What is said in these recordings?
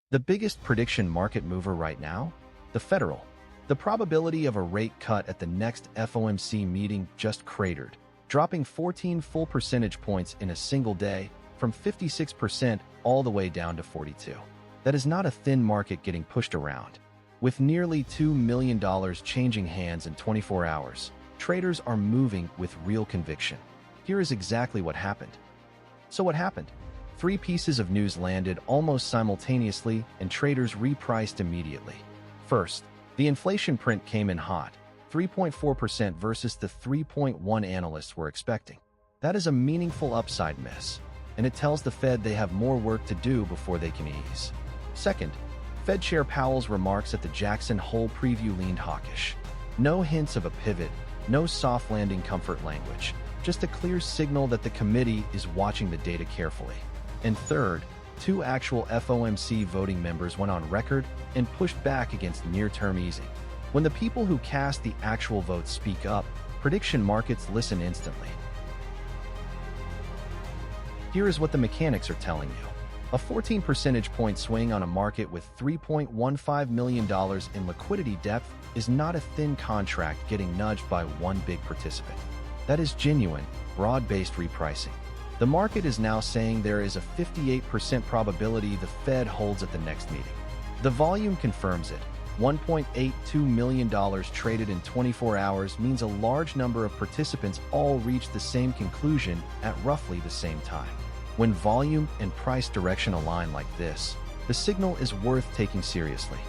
The biggest prediction market mover right now? The Federal. The probability of a rate cut at the next FOMC meeting just cratered, dropping 14 full percentage points in a single day from 56% all the way down to 42%. That is not a thin market getting pushed around. With nearly $2 million changing hands in 24 hours, traders are moving with real conviction. Here is exactly what happened. So what happened? Three pieces of news landed almost simultaneously and traders repriced immediately. First, the inflation print came in hot, 3.4% versus the 3.1% analysts were expecting. That is a meaningful upside miss, and it tells the Fed they have more work to do before they can ease. Second, Fed Chair Powell's remarks at the Jackson Hole preview leaned hawkish. No hints of a pivot, no soft landing comfort language, just a clear signal that the committee is watching the data carefully. And third, two actual FOMC voting members went on record and pushed back against near-term easing. When the people who cast the actual votes speak up, prediction markets listen instantly. Here is what the mechanics are telling you. A 14 percentage point swing on a market with $3.15 million in liquidity depth is not a thin contract getting nudged by one big participant. That is genuine, broad-based repricing. The market is now saying there is a 58% probability the Fed holds at the next meeting. The volume confirms it. $1.82 million traded in 24 hours means a large number of participants all reached the same conclusion at roughly the same time. When volume and price direction align like this, the signal is worth taking seriously.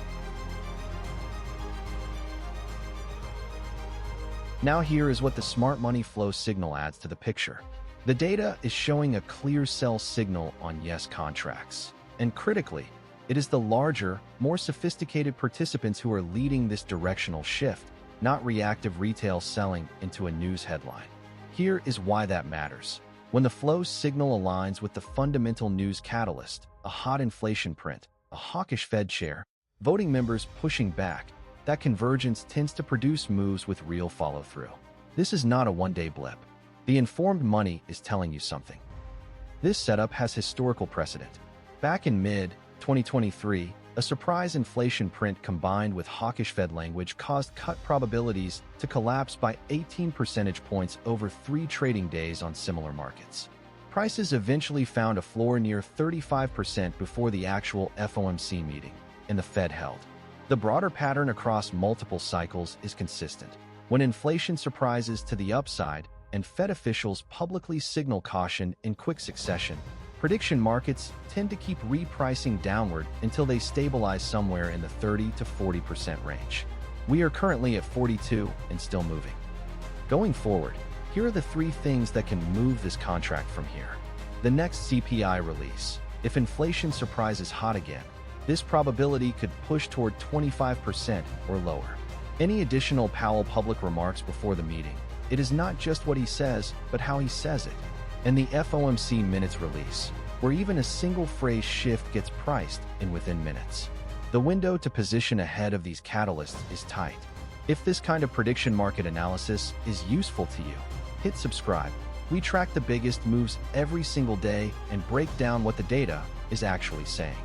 Now here is what the smart money flow signal adds to the picture. The data is showing a clear sell signal on yes contracts. And critically, it is the larger, more sophisticated participants who are leading this directional shift, not reactive retail selling into a news headline. Here is why that matters. When the flow signal aligns with the fundamental news catalyst, a hot inflation print, a hawkish Fed chair, voting members pushing back, that convergence tends to produce moves with real follow-through. This is not a one-day blip. The informed money is telling you something. This setup has historical precedent. Back in mid-2023, a surprise inflation print combined with hawkish Fed language caused cut probabilities to collapse by 18 percentage points over 3 trading days on similar markets. Prices eventually found a floor near 35% before the actual FOMC meeting, and the Fed held. The broader pattern across multiple cycles is consistent. When inflation surprises to the upside and Fed officials publicly signal caution in quick succession, prediction markets tend to keep repricing downward until they stabilize somewhere in the 30 to 40% range. We are currently at 42 and still moving. Going forward, here are the 3 things that can move this contract from here. The next CPI release. If inflation surprises hot again, this probability could push toward 25% or lower. Any additional Powell public remarks before the meeting. It is not just what he says, but how he says it. And the FOMC minutes release, where even a single phrase shift gets priced in within minutes. The window to position ahead of these catalysts is tight. If this kind of prediction market analysis is useful to you, hit subscribe. We track the biggest moves every single day and break down what the data is actually saying.